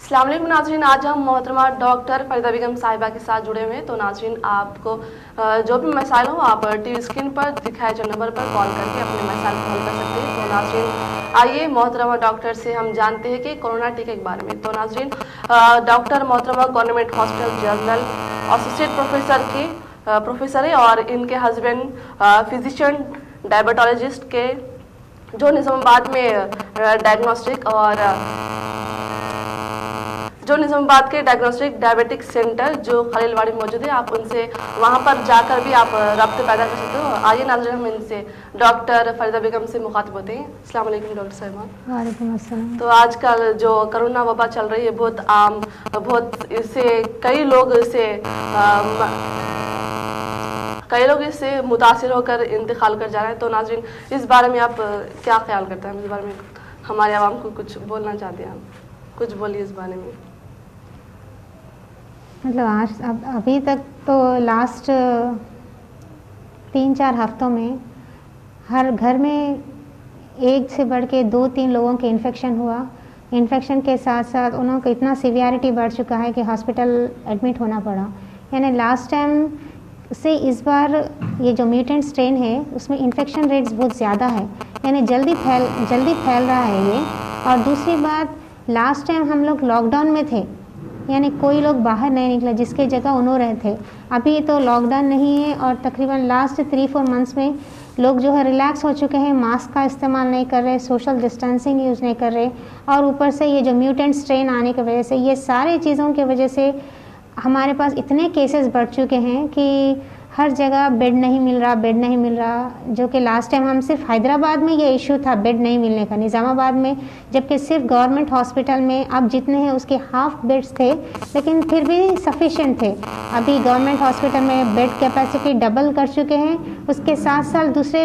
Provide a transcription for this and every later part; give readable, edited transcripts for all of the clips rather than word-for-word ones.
अस्सलाम वालेकुम नाज़रीन, आज हम मोहतरमा डॉक्टर फरीदा बेगम साहिबा के साथ जुड़े हुए हैं। तो नाज़रीन, आपको जो भी मसाइल हो आप टीवी स्क्रीन पर दिखाए जो नंबर पर कॉल करके अपने मसाइल को हल कर सकते हैं। तो नाज़रीन, आइए मोहतरमा डॉक्टर से हम जानते हैं कि कोरोना टीके के बारे में। तो नाज़रीन, डॉक्टर मोहतरमा government hospital general associate professor है और इनके हस्बैंड फिजिशियन डायबिटोलॉजिस्ट के जो निज़ामाबाद में डायग्नोस्टिक डायबिटिक सेंटर जो खलीलवाड़ी में मौजूद है, आप उनसे वहां पर जाकर भी आप रब्ते पैदा कर सकते हो। आइए नाज़रीन, हम इनसे डॉक्टर फरीदा बेगम से मुखातिब होते हैं। अस्सलाम वालेकुम डॉक्टर साहिबा। वालेकुम अस्सलाम। तो आजकल जो कोरोना वबा चल रही है बहुत आम, बहुत इससे कई लोग इससे मुतासिर होकर इंतकाल कर जा रहे हैं। तो नाज़रीन, इस बारे में आप क्या ख्याल करते हैं? इस बारे में हमारे आवाम को कुछ बोलना चाहते हैं, आप कुछ बोलिए इस बारे में। मतलब अभी तक तो लास्ट 3-4 हफ्तों में हर घर में एक से बढ़ के 2-3 लोगों के इन्फेक्शन हुआ। इन्फेक्शन के साथ साथ उन्हों को इतना सीवियरिटी बढ़ चुका है कि हॉस्पिटल एडमिट होना पड़ा। यानी लास्ट टाइम से इस बार ये जो म्यूटेंट स्ट्रेन है उसमें इन्फेक्शन रेट्स बहुत ज़्यादा है, यानी जल्दी फैल रहा है ये। और दूसरी बात, लास्ट टाइम हम लोग लॉकडाउन में थे, यानी कोई लोग बाहर नहीं निकला, जिसके जगह उन्हों रहे थे। अभी तो लॉकडाउन नहीं है और तकरीबन लास्ट 3-4 मंथ्स में लोग जो है रिलैक्स हो चुके हैं, मास्क का इस्तेमाल नहीं कर रहे, सोशल डिस्टेंसिंग यूज़ नहीं कर रहे। और ऊपर से ये जो म्यूटेंट स्ट्रेन आने की वजह से, ये सारे चीज़ों की वजह से हमारे पास इतने केसेस बढ़ चुके हैं कि हर जगह बेड नहीं मिल रहा। जो कि लास्ट टाइम हम सिर्फ हैदराबाद में ये इशू था बेड नहीं मिलने का, निज़ामाबाद में, जबकि सिर्फ गवर्नमेंट हॉस्पिटल में अब जितने हैं उसके हाफ बेड्स थे, लेकिन फिर भी सफिशेंट थे। अभी गवर्नमेंट हॉस्पिटल में बेड कैपेसिटी डबल कर चुके हैं। उसके साथ साथ दूसरे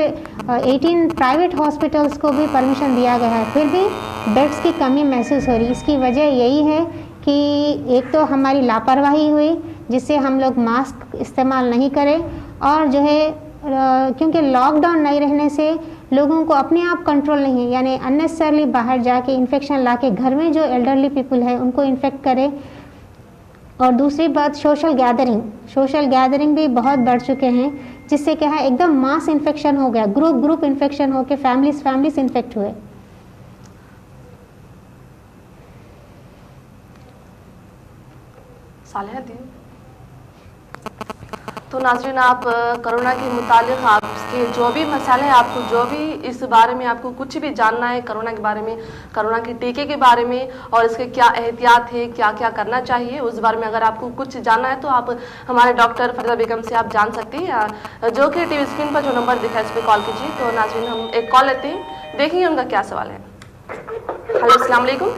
18 प्राइवेट हॉस्पिटल्स को भी परमिशन दिया गया है, फिर भी बेड्स की कमी महसूस हो रही। इसकी वजह यही है कि एक तो हमारी लापरवाही हुई जिससे हम लोग मास्क इस्तेमाल नहीं करें, और जो है क्योंकि लॉकडाउन नहीं रहने से लोगों को अपने आप कंट्रोल नहीं है, यानी अननेसेसरली बाहर जाके इन्फेक्शन लाके घर में जो एल्डरली पीपल है उनको इन्फेक्ट करे। और दूसरी बात, सोशल गैदरिंग भी बहुत बढ़ चुके हैं, जिससे क्या है एकदम मास इन्फेक्शन हो गया, ग्रुप इन्फेक्शन हो के फैमिलीज इन्फेक्ट हुए। तो नाज़रीन, आप कोरोना के मुतालिक आपके जो भी मसाले हैं, आपको जो भी इस बारे में आपको कुछ भी जानना है कोरोना के बारे में, कोरोना के टीके के बारे में और इसके क्या एहतियात है, क्या क्या करना चाहिए, उस बारे में अगर आपको कुछ जानना है तो आप हमारे डॉक्टर फरीदा बेगम से आप जान सकते हैं, जो कि टीवी स्क्रीन पर जो नंबर दिखा है इस पर कॉल कीजिए। तो नाज़रीन, हम एक कॉल लेते हैं, देखिए उनका क्या सवाल है। हेलो, अस्सलाम वालेकुम।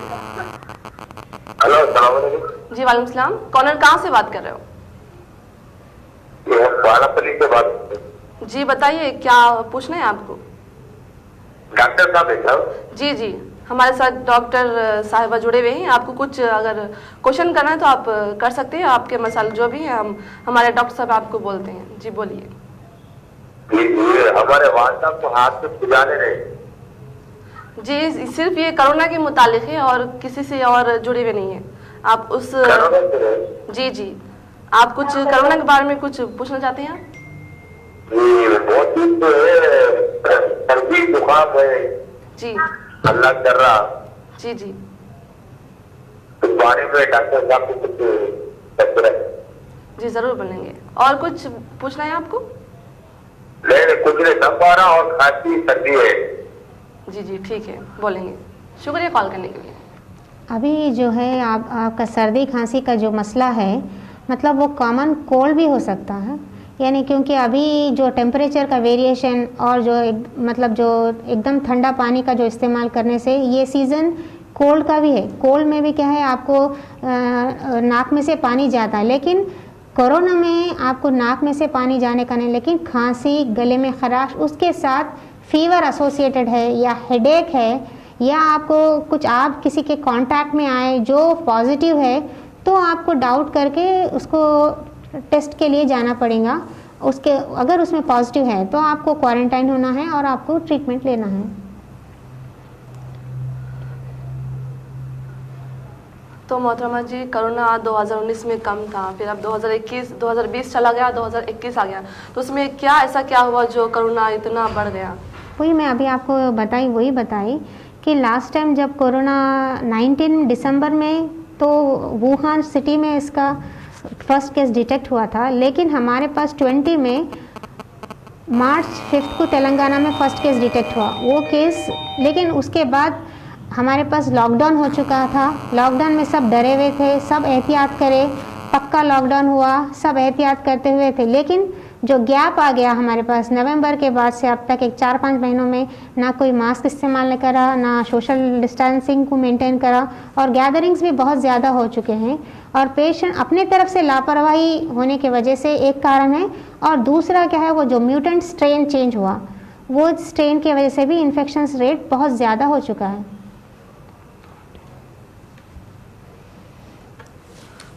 हेलो, अस्सलाम वालेकुम। जी वालेकुम सलाम। कॉलर कहाँ से बात कर रहे हो? से बात। जी बताइए, क्या पूछना है आपको? डॉक्टर साहब है साहब? जी, हमारे साथ डॉक्टर साहिबा जुड़े हुए हैं। आपको कुछ अगर क्वेश्चन करना है तो आप कर सकते हैं, आपके मसाले जो भी हैं हम हमारे डॉक्टर साहब आपको बोलते हैं। जी बोलिए। हमारे वाल साहब को हाथ से खुजाने रहे। जी, सिर्फ ये कोरोना के मुतालिक है और किसी से और जुड़े हुए नहीं है। आप उस जी आप कुछ कोरोना के बारे में कुछ पूछना चाहते हैं? बहुत सर्दी बुखार है जी, अल्लाह कर रहा। जी इस बारे में डॉक्टर साहब को कुछ जी जरूर बोलेंगे। और कुछ पूछना है आपको? नहीं, कुछ नहीं, दम आ रहा और खांसी सर्दी है। जी ठीक है, बोलेंगे। शुक्रिया कॉल करने के लिए। अभी जो है आपका सर्दी खांसी का जो मसला है, मतलब वो कॉमन कोल्ड भी हो सकता है, यानी क्योंकि अभी जो टेम्परेचर का वेरिएशन और जो मतलब जो एकदम ठंडा पानी का जो इस्तेमाल करने से ये सीज़न कोल्ड का भी है। कोल्ड में भी क्या है, आपको नाक में से पानी जाता है, लेकिन कोरोना में आपको नाक में से पानी जाने का नहीं, लेकिन खांसी, गले में खराश, उसके साथ फीवर एसोसिएटेड है या हेडेक है, या आपको कुछ आप किसी के कांटेक्ट में आए जो पॉजिटिव है, तो आपको डाउट करके उसको टेस्ट के लिए जाना पड़ेगा। उसके अगर उसमें पॉजिटिव है तो आपको क्वारंटाइन होना है और आपको ट्रीटमेंट लेना है। तो मोहतरमा जी कोरोना 2019 में कम था, फिर अब 2020 चला गया, 2021 आ गया, तो उसमें ऐसा क्या हुआ जो कोरोना इतना बढ़ गया? वही मैं अभी आपको बताई कि लास्ट टाइम जब कोरोना 19 दिसंबर में तो वुहान सिटी में इसका फर्स्ट केस डिटेक्ट हुआ था, लेकिन हमारे पास 20 में मार्च 5 को तेलंगाना में फर्स्ट केस डिटेक्ट हुआ वो केस। लेकिन उसके बाद हमारे पास लॉकडाउन हो चुका था, लॉकडाउन में सब डरे हुए थे, सब एहतियात करे, पक्का लॉकडाउन हुआ, सब एहतियात करते हुए थे। लेकिन जो गैप आ गया हमारे पास नवंबर के बाद से अब तक एक 4-5 महीनों में ना कोई मास्क इस्तेमाल नहीं करा, ना सोशल डिस्टेंसिंग को मेंटेन करा, और गैदरिंग्स भी बहुत ज़्यादा हो चुके हैं, और पेशेंट अपने तरफ से लापरवाही होने की वजह से एक कारण है, और दूसरा क्या है वो जो म्यूटेंट स्ट्रेन चेंज हुआ वो स्ट्रेन की वजह से भी इन्फेक्शन रेट बहुत ज़्यादा हो चुका है।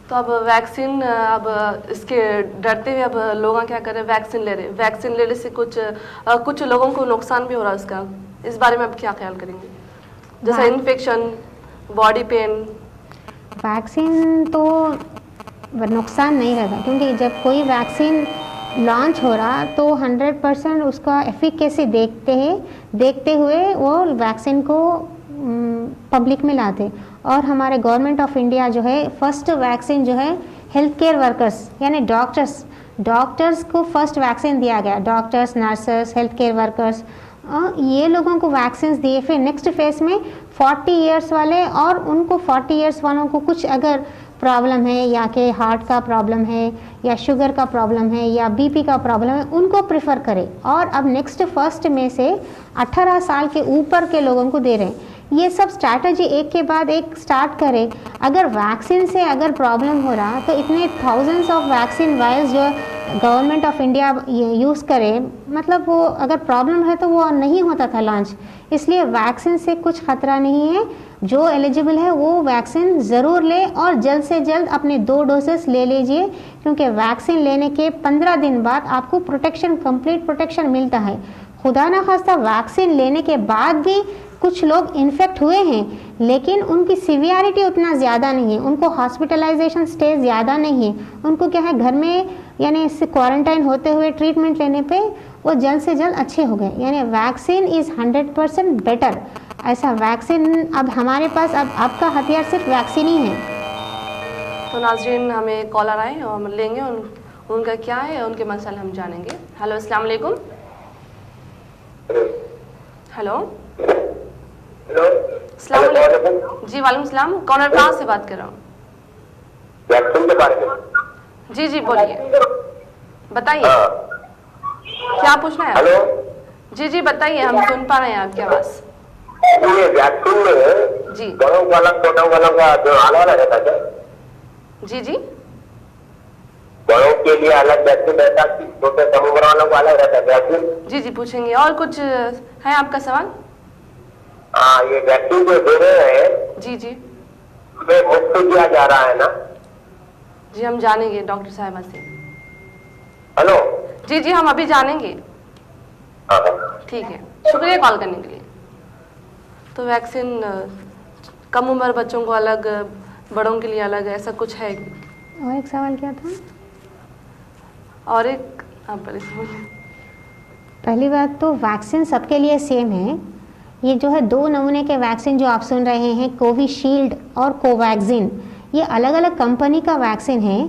तो अब वैक्सीन, अब इसके डरते हुए अब लोग क्या कर रहे हैं, वैक्सीन ले रहे हैं। वैक्सीन लेने से कुछ लोगों को नुकसान भी हो रहा है इसका, इस बारे में अब क्या ख्याल करेंगे? जैसे इन्फेक्शन, बॉडी पेन। वैक्सीन तो नुकसान नहीं रहता, क्योंकि जब कोई वैक्सीन लॉन्च हो रहा तो 100% उसका एफिकेसी देखते हुए वो वैक्सीन को पब्लिक में लाते। और हमारे गवर्नमेंट ऑफ इंडिया जो है फर्स्ट वैक्सीन जो है हेल्थ केयर वर्कर्स यानी डॉक्टर्स को फर्स्ट वैक्सीन दिया गया, doctors, nurses, health care workers, ये लोगों को वैक्सीन दिए। फिर नेक्स्ट फेज में 40 इयर्स वाले, और उनको 40 इयर्स वालों को कुछ अगर प्रॉब्लम है या कि हार्ट का प्रॉब्लम है या शुगर का प्रॉब्लम है या बीपी का प्रॉब्लम है, उनको प्रेफर करें। और अब नेक्स्ट फर्स्ट में से 18 साल के ऊपर के लोगों को दे रहे हैं। ये सब स्ट्रैटेजी एक के बाद एक स्टार्ट करें। अगर वैक्सीन से अगर प्रॉब्लम हो रहा तो इतने थाउजेंड्स ऑफ वैक्सीन वायल्स जो गवर्नमेंट ऑफ इंडिया यूज़ करे, मतलब वो अगर प्रॉब्लम है तो वो नहीं होता था लॉन्च। इसलिए वैक्सीन से कुछ खतरा नहीं है, जो एलिजिबल है वो वैक्सीन ज़रूर ले, और जल्द से जल्द अपने 2 डोसेस ले लीजिए, क्योंकि वैक्सीन लेने के 15 दिन बाद आपको कंप्लीट प्रोटेक्शन मिलता है। खुदा ना खास्ता वैक्सीन लेने के बाद भी कुछ लोग इन्फेक्ट हुए हैं, लेकिन उनकी सीवियरिटी उतना ज़्यादा नहीं है, उनको हॉस्पिटलाइजेशन स्टे ज़्यादा नहीं है, उनको क्या है घर में यानी इससे क्वारंटाइन होते हुए ट्रीटमेंट लेने पे वो जल्द से जल्द अच्छे हो गए। यानी वैक्सीन इज़ 100% बेटर। ऐसा वैक्सीन अब हमारे पास, अब आपका हथियार सिर्फ वैक्सीन ही है। तो नाज़रीन, हमें कॉलर आए और हम लेंगे, उनका क्या है, उनके मसाले हम जानेंगे। हेलो, अस्सलाम वालेकुम। हेलो, अस्सलाम वालेकुम जी। वालेकुम सलाम। कौन है, कहाँ से बात कर रहा हूँ? वैक्सीन के बारे में। जी बोलिए, बताइए क्या पूछना है। हेलो जी बताइए, हम सुन पा रहे हैं आपकी आवाज़। ये वैक्सीन में जी बड़ों का अलग, छोटों का अलग, जो अलग रहता है क्या? जी बड़ों के लिए अलग वैक्सीन रहता है, छोटे समूह वालों को अलग रहता है वैक्सीन? जी पूछेंगे। और कुछ है आपका सवाल? हाँ, ये वैक्सीन जो दे रहे हैं जी वे मुफ्त दिया जा रहा है ना? जी हम जानेंगे डॉक्टर साहिबा से। हेलो जी हम अभी जानेंगे। हाँ। ठीक है, शुक्रिया कॉल करने के लिए। तो वैक्सीन कम उम्र बच्चों को अलग, बड़ों के लिए अलग, ऐसा कुछ है? और एक सवाल क्या था? और एक आप पहली बात तो वैक्सीन सबके लिए सेम है। ये जो है 2 नमूने के वैक्सीन जो आप सुन रहे हैं, कोविशील्ड और कोवैक्सीन, ये अलग अलग कंपनी का वैक्सीन है।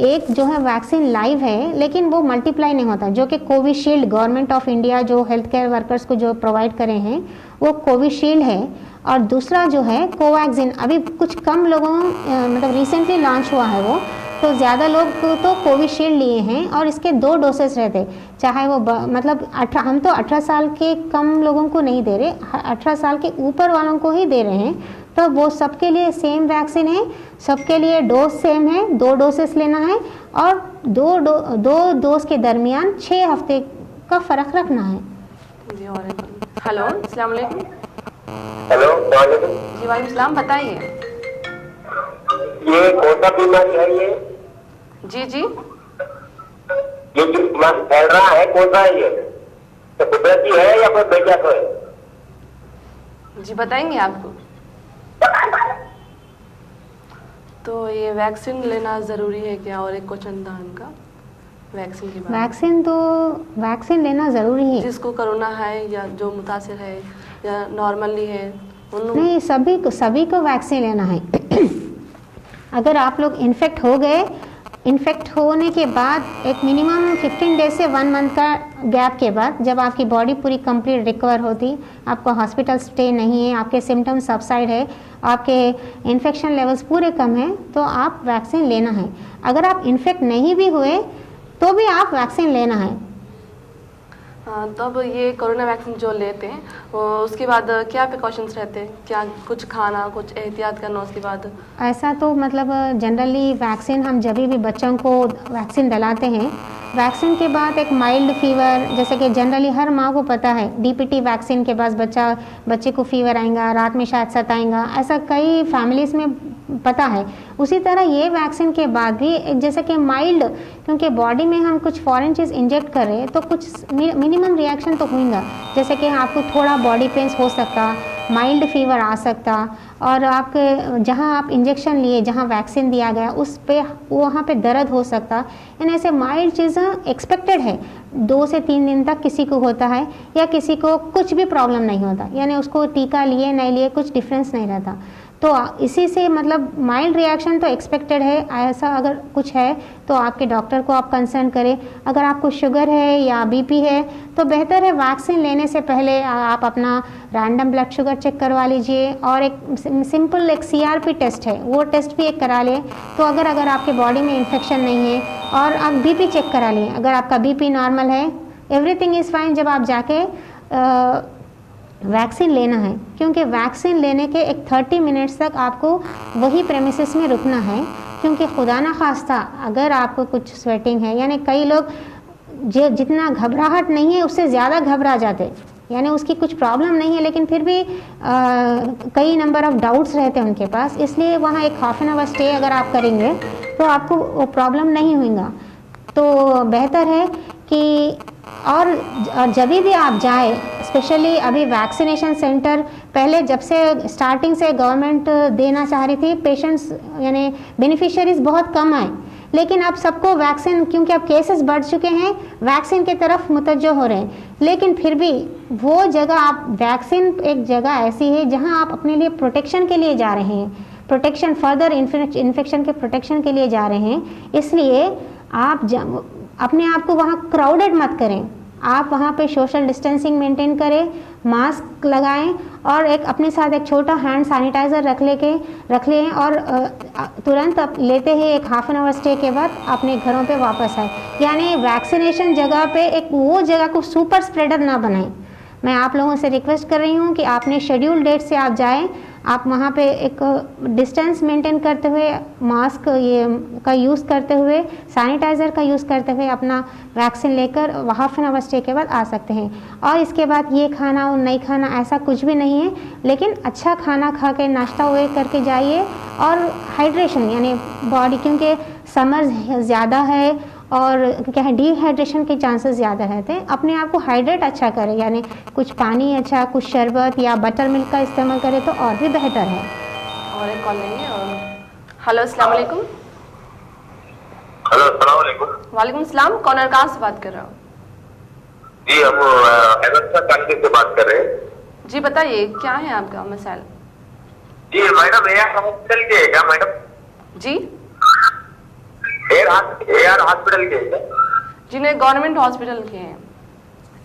एक जो है वैक्सीन लाइव है, लेकिन वो मल्टीप्लाई नहीं होता, जो कि कोविशील्ड गवर्नमेंट ऑफ इंडिया जो हेल्थ केयर वर्कर्स को जो प्रोवाइड करे हैं वो कोविशील्ड है। और दूसरा जो है कोवैक्सीन, अभी कुछ कम लोगों मतलब रिसेंटली लॉन्च हुआ है वो, तो ज़्यादा लोग तो कोविशील्ड लिए हैं, और इसके 2 डोसेस रहते, चाहे वो मतलब हम तो 18 साल के कम लोगों को नहीं दे रहे, 18 साल के ऊपर वालों को ही दे रहे हैं। तो वो सबके लिए सेम वैक्सीन है, सबके लिए डोज सेम है, 2 डोसेस लेना है, और 2 डोज के दरमियान 6 हफ्ते का फ़र्क रखना है। जी। और हेलो, अस्सलाम वालेकुम। हेलो वालेकुम। जी वालेकुम सलाम, बताइए। ये कौन सा बीमारी है ये? जी ये जो फैल रहा है कौन सा है ये? तो कुदरती है या कोई बेजा तो है? जी बताएंगे आपको। तो ये वैक्सीन लेना ज़रूरी है क्या? और एक क्वेश्चन था उनका वैक्सीन के बारे में। वैक्सीन लेना ज़रूरी है। जिसको कोरोना है या जो मुतासिर है या नॉर्मली है नहीं, सभी को वैक्सीन लेना है। अगर आप लोग इन्फेक्ट होने के बाद एक मिनिमम 15 डेज से 1 मंथ का गैप के बाद जब आपकी बॉडी पूरी कंप्लीट रिकवर होती, आपको हॉस्पिटल स्टे नहीं है, आपके सिम्टम्स सबसाइड है, आपके इन्फेक्शन लेवल्स पूरे कम हैं, तो आप वैक्सीन लेना है। अगर आप इन्फेक्ट नहीं भी हुए तो भी आप वैक्सीन लेना है। तब ये कोरोना वैक्सीन जो लेते हैं उसके बाद क्या प्रिकॉशंस रहते हैं? क्या कुछ खाना, कुछ एहतियात करना उसके बाद? ऐसा तो मतलब जनरली वैक्सीन हम जब भी बच्चों को वैक्सीन दिलाते हैं, वैक्सीन के बाद एक माइल्ड फीवर, जैसे कि जनरली हर माँ को पता है डीपीटी वैक्सीन के बाद बच्चे को फीवर आएगा, रात में शायद सताएगा, ऐसा कई फैमिलीज़ में पता है। उसी तरह ये वैक्सीन के बाद भी जैसे कि माइल्ड, क्योंकि बॉडी में हम कुछ फॉरेन चीज़ इंजेक्ट कर रहे हैं तो कुछ मिनिमम रिएक्शन तो होगा, जैसे कि आपको थोड़ा बॉडी पेन्स हो सकता, माइल्ड फीवर आ सकता, और आपके जहां आप इंजेक्शन लिए, जहां वैक्सीन दिया गया उस पे वहाँ पे दर्द हो सकता। यानी ऐसे माइल्ड चीज़ें एक्सपेक्टेड है। 2 से 3 दिन तक किसी को होता है या किसी को कुछ भी प्रॉब्लम नहीं होता, यानी उसको टीका लिए नहीं लिए कुछ डिफरेंस नहीं रहता। तो इसी से मतलब माइल्ड रिएक्शन तो एक्सपेक्टेड है। ऐसा अगर कुछ है तो आपके डॉक्टर को आप कंसर्न करें। अगर आपको शुगर है या बीपी है तो बेहतर है वैक्सीन लेने से पहले आप अपना रैंडम ब्लड शुगर चेक करवा लीजिए, और एक सिंपल एक CRP टेस्ट है वो टेस्ट भी एक करा लें। तो अगर आपके बॉडी में इन्फेक्शन नहीं है, और आप बीपी चेक करा लें, अगर आपका बीपी नॉर्मल है, एवरीथिंग इज़ फाइन, जब आप जाके वैक्सीन लेना है। क्योंकि वैक्सीन लेने के एक 30 मिनट्स तक आपको वही प्रेमिसेस में रुकना है, क्योंकि खुदा ना खास्ता अगर आपको कुछ स्वेटिंग है, यानी कई लोग जितना घबराहट नहीं है उससे ज़्यादा घबरा जाते, यानी उसकी कुछ प्रॉब्लम नहीं है लेकिन फिर भी कई नंबर ऑफ डाउट्स रहते हैं उनके पास, इसलिए वहाँ एक हाफ एन आवर स्टे अगर आप करेंगे तो आपको वो प्रॉब्लम नहीं होगा। तो बेहतर है कि और जब भी आप जाए, स्पेशली अभी वैक्सीनेशन सेंटर पहले जब से स्टार्टिंग से गवर्नमेंट देना चाह रही थी, पेशेंट्स यानी बेनिफिशियरीज बहुत कम आए, लेकिन अब सबको वैक्सीन, क्योंकि अब केसेस बढ़ चुके हैं, वैक्सीन की तरफ मुतवज्जो हो रहे हैं। लेकिन फिर भी वो जगह आप वैक्सीन एक जगह ऐसी है जहां आप अपने लिए प्रोटेक्शन के लिए जा रहे हैं, प्रोटेक्शन फर्दर इन्फेक्शन के प्रोटेक्शन के लिए जा रहे हैं, इसलिए आप अपने आप को वहाँ क्राउडेड मत करें। आप वहाँ पे सोशल डिस्टेंसिंग मेंटेन करें, मास्क लगाएं, और एक अपने साथ एक छोटा हैंड सैनिटाइज़र रख लें, और तुरंत लेते ही एक हाफ एन आवर स्टे के बाद अपने घरों पे वापस आए। यानी वैक्सीनेशन जगह पे एक वो जगह को सुपर स्प्रेडर ना बनाएं। मैं आप लोगों से रिक्वेस्ट कर रही हूँ कि आपने शेड्यूल डेट से आप जाएं, आप वहाँ पे एक डिस्टेंस मेंटेन करते हुए, मास्क का यूज़ करते हुए, सैनिटाइज़र का यूज़ करते हुए अपना वैक्सीन लेकर हाफ एन आवर स्टे के बाद आ सकते हैं। और इसके बाद ये खाना और नहीं खाना ऐसा कुछ भी नहीं है, लेकिन अच्छा खाना खा के नाश्ता हुए करके जाइए, और हाइड्रेशन यानी बॉडी, क्योंकि समर ज़्यादा है और क्या है डिहाइड्रेशन के चांसेस ज़्यादा रहते हैं, अपने आप को हाइड्रेट अच्छा करें, यानी कुछ पानी अच्छा, कुछ शरबत या बटर मिल्क का इस्तेमाल करें तो और भी बेहतर है। और एक कॉल लेंगे। हेलो, अस्सलाम वालेकुम। हेलो, अस्सलाम वालेकुम। वालेकुम सलाम। कॉलर कहाँ से बात कर रहे हो? जी, हम हैदराबाद से बात कर रहे हैं। जी बताइए, क्या है आपका मसाइल? जी मैडम, AR हॉस्पिटल के है क्या मैडम? जी AR हॉस्पिटल के है? जी नहीं, गवर्नमेंट हॉस्पिटल के हैं,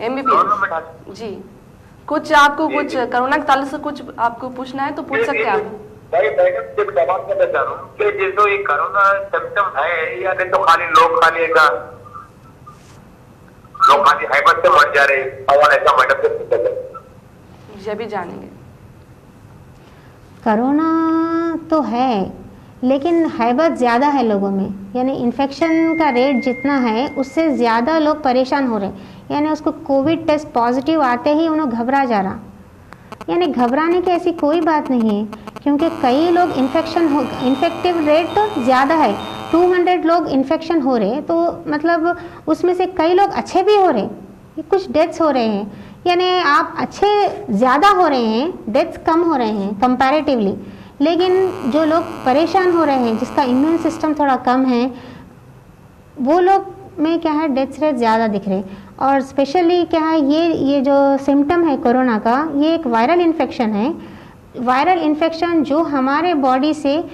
MBBS। जी कुछ आपको कुछ कोरोना के ताल्लुक से कुछ आपको पूछना है तो पूछ सकते हैं आप। भाई मैडम, जब सवाल करना चाह रहा हूँ कि जैसे ये कोरोना सिम्टम है या नहीं, तो लोग खाली हाइपर से मर जा रहे हैं, सवाल ऐसा मैडम से पूछा जाए। ये भी जानेंगे। कोरोना तो है लेकिन हैबत ज़्यादा है लोगों में, यानी इन्फेक्शन का रेट जितना है उससे ज़्यादा लोग परेशान हो रहे हैं। यानी उसको कोविड टेस्ट पॉजिटिव आते ही उन्हें घबरा जा रहा, यानी घबराने की ऐसी कोई बात नहीं है, क्योंकि कई लोग इन्फेक्टिव रेट तो ज़्यादा है, 200 लोग इन्फेक्शन हो रहे, तो मतलब उसमें से कई लोग अच्छे भी हो रहे, कुछ डेथ्स हो रहे हैं, यानी आप अच्छे ज़्यादा हो रहे हैं, डेथ्स कम हो रहे हैं कंपैरेटिवली, लेकिन जो लोग परेशान हो रहे हैं, जिसका इम्यून सिस्टम थोड़ा कम है, वो लोग में क्या है डेथ रेट ज़्यादा दिख रहे हैं। और स्पेशली क्या है, ये जो सिम्टम है कोरोना का, ये एक वायरल इन्फेक्शन है। वायरल इन्फेक्शन जो हमारे बॉडी से,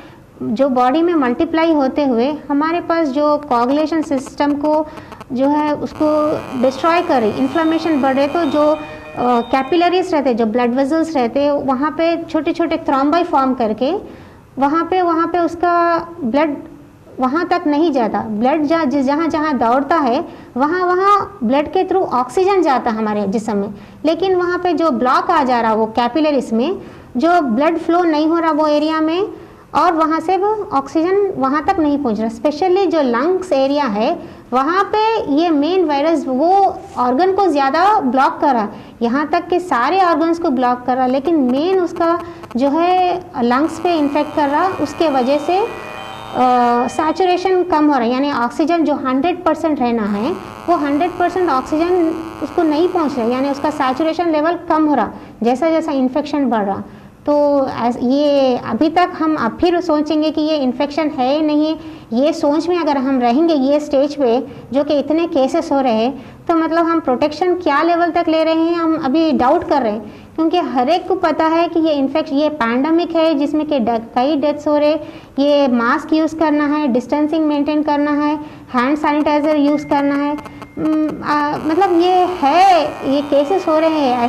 जो बॉडी में मल्टीप्लाई होते हुए हमारे पास जो कोगुलेशन सिस्टम को जो है उसको डिस्ट्रॉय कर रही, इन्फ्लेमेशन बढ़ रहे, तो जो कैपिलरीज रहते, जो ब्लड वेजल्स रहते, वहाँ पे छोटे छोटे थ्रोम्बाई फॉर्म करके वहाँ पे उसका ब्लड वहाँ तक नहीं जाता। ब्लड जहाँ जहाँ दौड़ता है वहाँ ब्लड के थ्रू ऑक्सीजन जाता हमारे जिस्म में, लेकिन वहाँ पे जो ब्लॉक आ जा रहा वो कैपिलरीज में, जो ब्लड फ्लो नहीं हो रहा वो एरिया में, और वहाँ से वो ऑक्सीजन वहाँ तक नहीं पहुँच रहा। स्पेशली जो लंग्स एरिया है वहाँ पे ये मेन वायरस वो ऑर्गन को ज़्यादा ब्लॉक कर रहा, यहाँ तक कि सारे ऑर्गन्स को ब्लॉक कर रहा, लेकिन मेन उसका जो है लंग्स पे इन्फेक्ट कर रहा। उसके वजह से सैचुरेशन कम हो रहा है, यानी ऑक्सीजन जो 100% रहना है वो 100% ऑक्सीजन उसको नहीं पहुँच रहा, यानी उसका सैचुरेशन लेवल कम हो रहा जैसा जैसा इन्फेक्शन बढ़ रहा। तो ये अभी तक हम अब फिर सोचेंगे कि ये इन्फेक्शन है नहीं, ये सोच में अगर हम रहेंगे ये स्टेज पे जो कि इतने केसेस हो रहे हैं, तो मतलब हम प्रोटेक्शन क्या लेवल तक ले रहे हैं हम अभी डाउट कर रहे हैं, क्योंकि हर एक को पता है कि ये पैंडमिक है जिसमें कि कई डेथ्स हो रहे, ये मास्क यूज़ करना है, डिस्टेंसिंग मेंटेन करना है, हैंड सैनिटाइज़र यूज़ करना है, मतलब ये है, ये केसेस हो रहे हैं।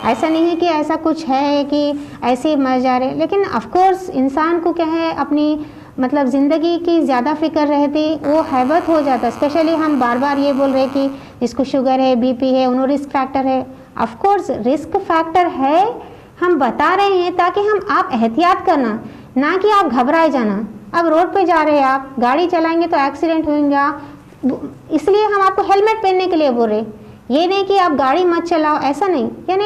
ऐसा नहीं है कि ऐसा कुछ है कि ऐसे ही मर जा रहे, लेकिन ऑफ कोर्स इंसान को क्या है अपनी मतलब ज़िंदगी की ज़्यादा फिक्र रहती, वो हैबत हो जाता। स्पेशली हम बार बार ये बोल रहे कि जिसको शुगर है, बीपी है, उन्होंने रिस्क फैक्टर है। ऑफ कोर्स रिस्क फैक्टर है, हम बता रहे हैं ताकि आप एहतियात करना, ना कि आप घबराए जाना। अब रोड पे जा रहे हैं, आप गाड़ी चलाएंगे तो एक्सीडेंट होगा, इसलिए हम आपको हेलमेट पहनने के लिए बोल रहे, ये नहीं कि आप गाड़ी मत चलाओ, ऐसा नहीं। यानी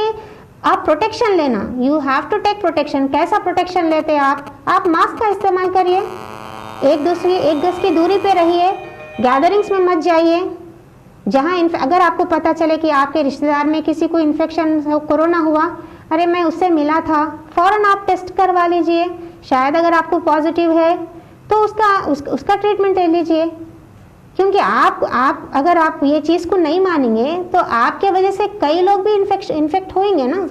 आप प्रोटेक्शन लेना, you have to take protection. कैसा प्रोटेक्शन लेते हैं आप मास्क का इस्तेमाल करिए, एक गज की दूरी पे रहिए, गैदरिंग्स में मत जाइए। जहाँ अगर आपको पता चले कि आपके रिश्तेदार में किसी को इन्फेक्शन कोरोना हुआ, अरे मैं उससे मिला था, फ़ौरन आप टेस्ट करवा लीजिए। शायद अगर आपको पॉजिटिव है तो उसका ट्रीटमेंट ले लीजिए, क्योंकि अगर आप ये चीज़ को नहीं मानेंगे तो आपके वजह से कई लोग भी इन्फेक्ट होंगे ना।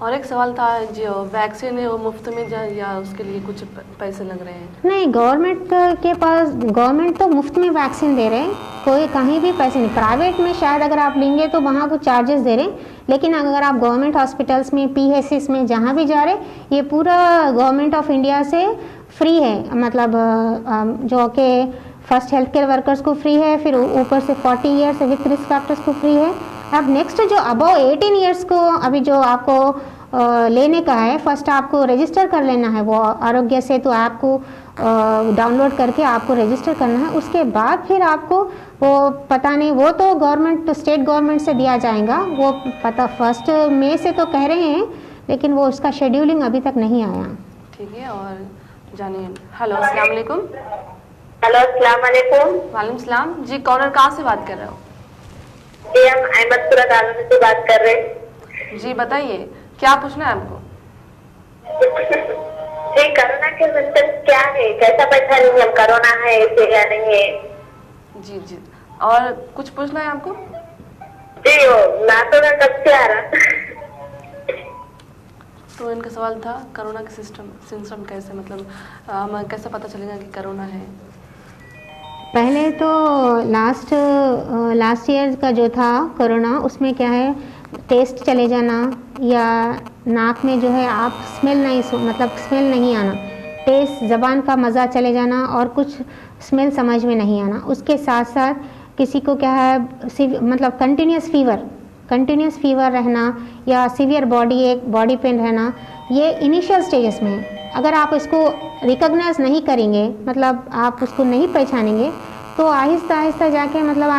और एक सवाल था, जो वैक्सीन है वो मुफ्त में या उसके लिए कुछ पैसे लग रहे हैं? नहीं, गवर्नमेंट तो मुफ्त में वैक्सीन दे रहे हैं, कोई कहीं भी पैसे नहीं। प्राइवेट में शायद अगर आप लेंगे तो वहाँ कुछ चार्जेस दे रहे हैं, लेकिन अगर आप गवर्नमेंट हॉस्पिटल्स में, PHCs में जहाँ भी जा रहे, ये पूरा गवर्नमेंट ऑफ इंडिया से फ्री है। मतलब जो कि फर्स्ट हेल्थ केयर वर्कर्स को फ्री है, फिर ऊपर से 40 ईयर्स विथ रिस्क फैक्टर्स को फ्री है। अब नेक्स्ट जो अबव 18 ईयर्स को अभी जो आपको लेने का है, फर्स्ट आपको रजिस्टर कर लेना है, वो आरोग्य सेतु ऐप को डाउनलोड करके आपको रजिस्टर करना है। उसके बाद फिर आपको वो पता नहीं, वो तो गवर्नमेंट, स्टेट गवर्नमेंट से दिया जाएगा, वो पता 1 मई से तो कह रहे हैं, लेकिन वो उसका शेड्यूलिंग अभी तक नहीं आया। ठीक है, और जानिए। हेलो, अस्सलाम वालेकुम। हेलो, अस्सलाम वालेकुम। वालेकुम सलाम जी, कॉलर कहाँ से बात कर रहे हो? जी, हम अहमदपुरा दालों से बात कर रहे हैं। जी बताइए, क्या पूछना है आपको? जी, कोरोना के सिम्टम्स क्या है, कैसा पहचानेंगे हम कोरोना है इसे या नहीं है? जी, और कुछ पूछना है आपको? जी, वो नाटो का कब से आ रहा? तो इनका सवाल था कोरोना के सिस्टम कैसे, मतलब हमें कैसे पता चलेगा कि कोरोना है। पहले तो लास्ट ईयर का जो था कोरोना, उसमें क्या है, टेस्ट चले जाना या नाक में जो है आप स्मेल नहीं आना, टेस्ट ज़बान का मज़ा चले जाना और कुछ स्मेल समझ में नहीं आना। उसके साथ साथ किसी को क्या है, मतलब कंटिन्यूस फीवर रहना या सीवियर बॉडी पेन रहना, ये इनिशियल स्टेजेस में है। अगर आप इसको रिकॉग्नाइज नहीं करेंगे, मतलब आप उसको नहीं पहचानेंगे, तो आहिस्ता आहिस्ता जाके मतलब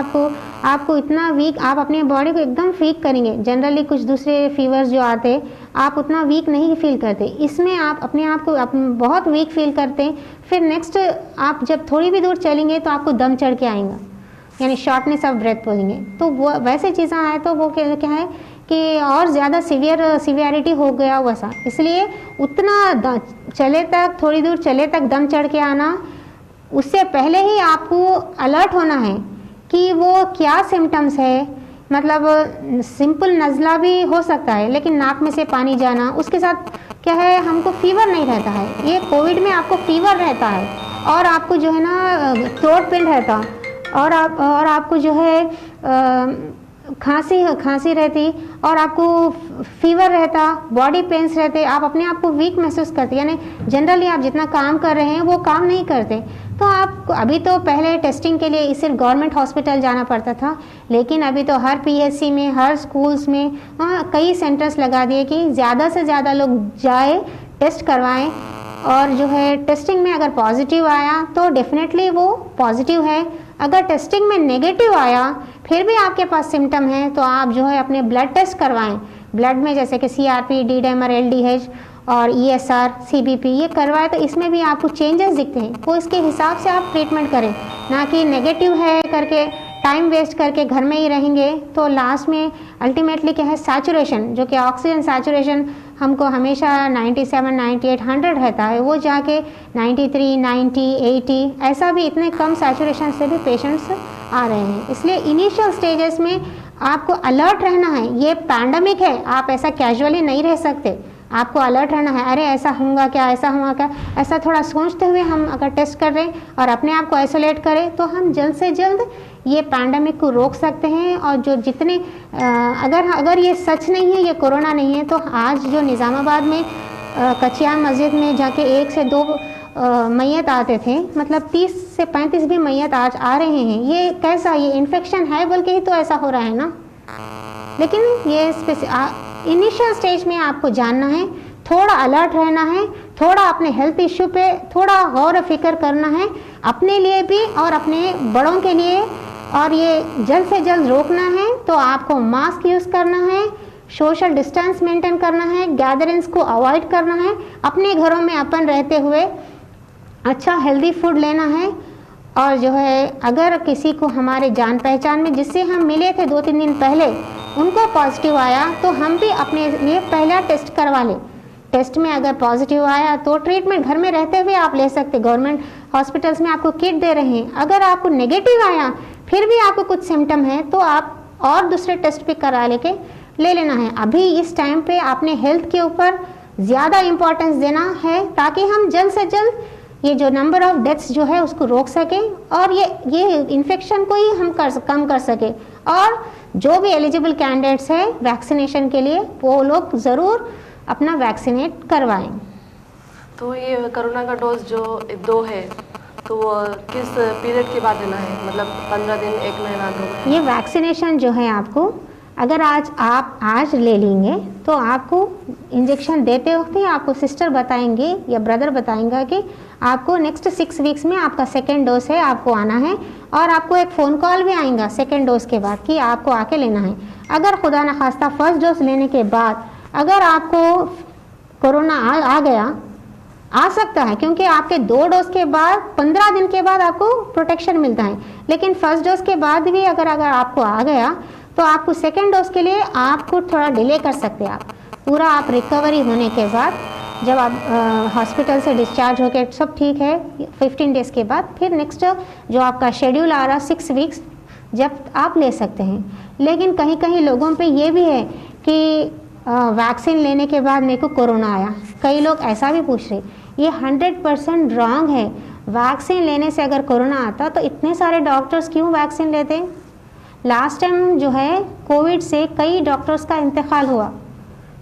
आपको इतना वीक, आप अपने बॉडी को एकदम वीक करेंगे। जनरली कुछ दूसरे फीवर्स जो आते आप उतना वीक नहीं फील करते, इसमें आप अपने आप को बहुत वीक फील करते हैं। फिर नेक्स्ट आप जब थोड़ी भी दूर चलेंगे तो आपको दम चढ़ के आएगा। यानी शॉर्टनेस ऑफ ब्रेथ बोलेंगे। तो वो वैसे चीज़ें आए तो वो क्या है कि और ज़्यादा सीवियरिटी हो गया वैसा, इसलिए उतना चले तक, थोड़ी दूर चले तक दम चढ़ के आना, उससे पहले ही आपको अलर्ट होना है कि वो क्या सिम्टम्स है। मतलब सिंपल नज़ला भी हो सकता है, लेकिन नाक में से पानी जाना, उसके साथ क्या है, हमको फीवर नहीं रहता है। ये कोविड में आपको फीवर रहता है और आपको जो है ना थ्रोट पेन रहता, और आपको जो है खांसी रहती, और आपको फीवर रहता, बॉडी पेन्स रहते, आप अपने आप को वीक महसूस करते, यानी जनरली आप जितना काम कर रहे हैं वो काम नहीं करते। तो आप अभी तो पहले टेस्टिंग के लिए सिर्फ गवर्नमेंट हॉस्पिटल जाना पड़ता था, लेकिन अभी तो हर पीएचसी में, हर स्कूल्स में कई सेंटर्स लगा दिए कि ज़्यादा से ज़्यादा लोग जाए, टेस्ट करवाएं, और जो है टेस्टिंग में अगर पॉजिटिव आया तो डेफिनेटली वो पॉजिटिव है। अगर टेस्टिंग में नेगेटिव आया फिर भी आपके पास सिम्टम है तो आप जो है अपने ब्लड टेस्ट करवाएं। ब्लड में जैसे कि CRP, D-dimer, LDH और ESR, CBP ये करवाएं, तो इसमें भी आपको चेंजेस दिखते हैं, तो इसके हिसाब से आप ट्रीटमेंट करें, ना कि नेगेटिव है करके टाइम वेस्ट करके घर में ही रहेंगे। तो लास्ट में अल्टीमेटली क्या है, सैचुरेशन, जो कि ऑक्सीजन सैचुरेशन हमको हमेशा 97, 98, 100 रहता है, वो जाके 93, 90, 80 ऐसा भी, इतने कम सैचुरेशन से भी पेशेंट्स आ रहे हैं। इसलिए इनिशियल स्टेजेस में आपको अलर्ट रहना है। ये पैंडमिक है, आप ऐसा कैजुअली नहीं रह सकते, आपको अलर्ट रहना है। अरे ऐसा होगा क्या, ऐसा होगा क्या, ऐसा थोड़ा सोचते हुए हम अगर टेस्ट कर रहे हैं और अपने आप को आइसोलेट करें तो हम जल्द से जल्द ये पैंडमिक को रोक सकते हैं। और जो जितने अगर ये सच नहीं है, ये कोरोना नहीं है, तो आज जो निज़ामाबाद में कचिया मस्जिद में जाके 1 से 2 मैयत आते थे, मतलब 30 से 35 भी मैयत आज आ रहे हैं। ये कैसा, ये इन्फेक्शन है बोल के ही तो ऐसा हो रहा है ना। लेकिन ये इनिशियल स्टेज में आपको जानना है, थोड़ा अलर्ट रहना है, थोड़ा अपने हेल्थ इश्यू पे थोड़ा गौर फिक्र करना है, अपने लिए भी और अपने बड़ों के लिए, और ये जल्द से जल्द रोकना है। तो आपको मास्क यूज़ करना है, सोशल डिस्टेंस मेंटेन करना है, गैदरिंग्स को अवॉइड करना है, अपने घरों में अपन रहते हुए अच्छा हेल्दी फूड लेना है। और जो है अगर किसी को हमारे जान पहचान में जिससे हम मिले थे 2-3 दिन पहले उनको पॉजिटिव आया तो हम भी अपने लिए पहला टेस्ट करवा लें। टेस्ट में अगर पॉजिटिव आया तो ट्रीटमेंट घर में रहते हुए आप ले सकते, गवर्नमेंट हॉस्पिटल्स में आपको किट दे रहे हैं। अगर आपको नेगेटिव आया फिर भी आपको कुछ सिम्टम है तो आप और दूसरे टेस्ट भी करा लेके ले लेना है। अभी इस टाइम पे आपने हेल्थ के ऊपर ज़्यादा इम्पोर्टेंस देना है ताकि हम जल्द से जल्द ये जो नंबर ऑफ डेथ्स जो है उसको रोक सकें और ये इन्फेक्शन को ही हम कम कर सकें। और जो भी एलिजिबल कैंडिडेट्स हैं वैक्सीनेशन के लिए वो लोग ज़रूर अपना वैक्सीनेट करवाएं। तो ये कोरोना का डोज जो 2 है तो किस पीरियड के बाद देना है, मतलब 15 दिन, 1 महीना, 2 महीना? ये वैक्सीनेशन जो है आपको अगर आप आज ले लेंगे तो आपको इंजेक्शन देते वक्त ही आपको सिस्टर बताएंगे या ब्रदर बताएंगा कि आपको नेक्स्ट 6 वीक्स में आपका सेकेंड डोज है, आपको आना है। और आपको एक फ़ोन कॉल भी आएगा सेकेंड डोज के बाद कि आपको आके लेना है। अगर खुदा न खास्ता फर्स्ट डोज लेने के बाद अगर आपको कोरोना आ गया, आ सकता है क्योंकि आपके 2 डोज के बाद 15 दिन के बाद आपको प्रोटेक्शन मिलता है। लेकिन फर्स्ट डोज के बाद भी अगर आपको आ गया तो आपको सेकेंड डोज के लिए आपको थोड़ा डिले कर सकते हैं। आप पूरा आप रिकवरी होने के बाद जब आप हॉस्पिटल से डिस्चार्ज होकर सब ठीक है 15 डेज़ के बाद फिर नेक्स्ट जो आपका शेड्यूल आ रहा 6 वीक्स जब आप ले सकते हैं। लेकिन कहीं कहीं लोगों पे ये भी है कि वैक्सीन लेने के बाद मेरे को कोरोना आया, कई लोग ऐसा भी पूछ रहे। ये 100% रॉन्ग है। वैक्सीन लेने से अगर कोरोना आता तो इतने सारे डॉक्टर्स क्यों वैक्सीन लेते? लास्ट टाइम जो है कोविड से कई डॉक्टर्स का इंतकाल हुआ,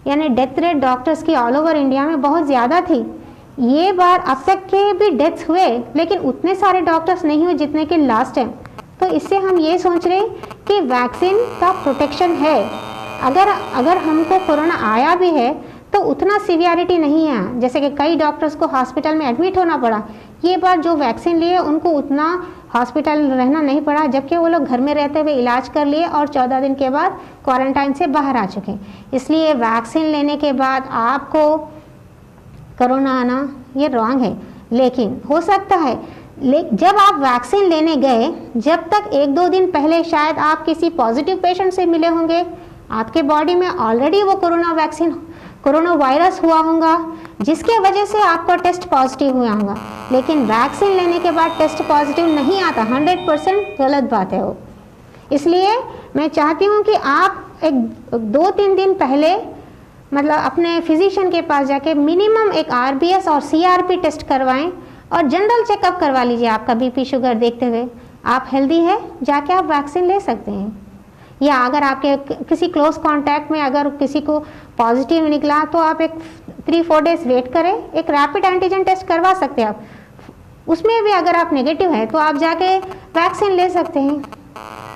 यानी डेथ रेट डॉक्टर्स की ऑल ओवर इंडिया में बहुत ज़्यादा थी। ये बार अब तक के भी डेथ्स हुए लेकिन उतने सारे डॉक्टर्स नहीं हुए जितने कि लास्ट टाइम। तो इससे हम ये सोच रहे कि वैक्सीन का प्रोटेक्शन है। अगर हमको कोरोना आया भी है तो उतना सीवियरिटी नहीं है, जैसे कि कई डॉक्टर्स को हॉस्पिटल में एडमिट होना पड़ा। ये बार जो वैक्सीन लिए उनको उतना हॉस्पिटल रहना नहीं पड़ा, जबकि वो लोग घर में रहते हुए इलाज कर लिए और 14 दिन के बाद क्वारंटाइन से बाहर आ चुके। इसलिए वैक्सीन लेने के बाद आपको कोरोना आना ये रॉन्ग है। लेकिन हो सकता है जब आप वैक्सीन लेने गए, जब तक 1-2 दिन पहले शायद आप किसी पॉजिटिव पेशेंट से मिले होंगे, आपके बॉडी में ऑलरेडी वो कोरोना वायरस हुआ होगा, जिसके वजह से आपका टेस्ट पॉजिटिव हुआ होगा। लेकिन वैक्सीन लेने के बाद टेस्ट पॉजिटिव नहीं आता, 100% गलत बात है वो। इसलिए मैं चाहती हूँ कि आप एक 2-3 दिन पहले मतलब अपने फिजिशियन के पास जाके मिनिमम एक RBS और CRP टेस्ट करवाएं और जनरल चेकअप करवा लीजिए आपका BP शुगर देखते हुए। आप हेल्दी है, जाके आप वैक्सीन ले सकते हैं। या अगर आपके किसी क्लोज कांटेक्ट में अगर किसी को पॉजिटिव निकला तो आप एक 3-4 डेज वेट करें, एक रैपिड एंटीजन टेस्ट करवा सकते हैं आप। उसमें भी अगर आप नेगेटिव है तो आप जाके वैक्सीन ले सकते हैं।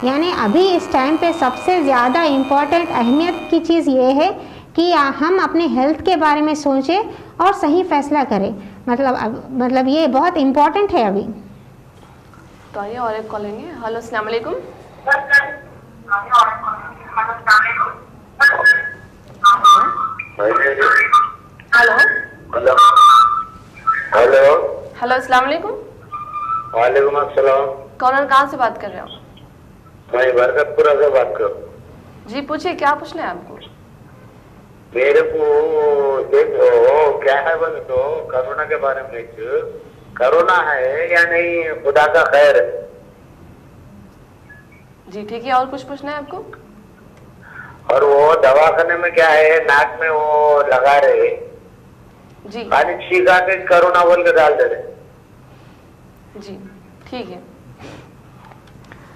यानी अभी इस टाइम पे सबसे ज़्यादा इम्पॉर्टेंट अहमियत की चीज़ ये है कि हम अपने हेल्थ के बारे में सोचें और सही फैसला करें। मतलब ये बहुत इम्पॉर्टेंट है अभी। तो आइए और एक कॉल लेंगे। हेलो, अस्सलाम वालेकुम। हेलो हेलो हेलो, अस्सलाम वालेकुम। वालेकुम अस्सलाम। कौन और कहाँ से बात कर रहे हो? मैं बरकतपुरा से बात कर रहा हूँ। जी पूछिए, क्या पूछना है आपको? मेरे को देखो क्या है बोले तो कोरोना के बारे में, कोरोना है या नहीं, खुदा का खैर है। जी ठीक है, और कुछ पूछना है आपको? और वो दवाखाने में क्या है, नाक में वो लगा रहे जी खाली छींका के कोरोना बोल के डाल दे रहे। जी ठीक है।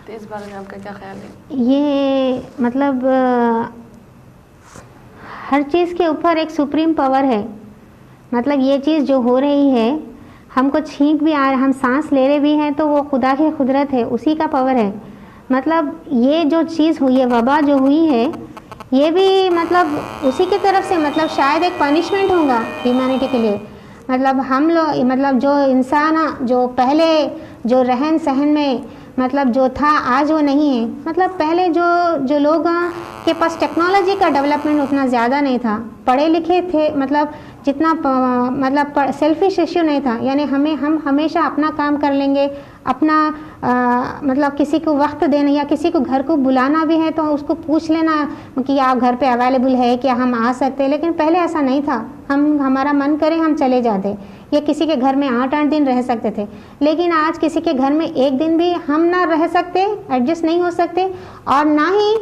तो इस बारे में आपका क्या ख्याल है? ये मतलब हर चीज़ के ऊपर एक सुप्रीम पावर है। मतलब ये चीज़ जो हो रही है, हमको छींक भी आ रहा, हम सांस ले रहे भी हैं, तो वो खुदा की कुदरत है, उसी का पावर है। मतलब ये जो चीज़ हुई है, वबा जो हुई है, ये भी मतलब उसी की तरफ से मतलब शायद एक पनिशमेंट होगा ह्यूमैनिटी के लिए। मतलब हम लोग मतलब जो इंसान जो पहले जो रहन सहन में मतलब जो था, आज वो नहीं है। मतलब पहले जो लोग के पास टेक्नोलॉजी का डेवलपमेंट उतना ज़्यादा नहीं था, पढ़े लिखे थे, मतलब जितना मतलब सेल्फिश इश्यू नहीं था। यानी हम हमेशा अपना काम कर लेंगे, अपना मतलब किसी को वक्त देना या किसी को घर को बुलाना भी है तो उसको पूछ लेना कि आप घर पे अवेलेबल है, क्या हम आ सकते हैं। लेकिन पहले ऐसा नहीं था, हमारा मन करे हम चले जाते, या किसी के घर में 8-8 दिन रह सकते थे। लेकिन आज किसी के घर में एक दिन भी हम ना रह सकते, एडजस्ट नहीं हो सकते, और ना ही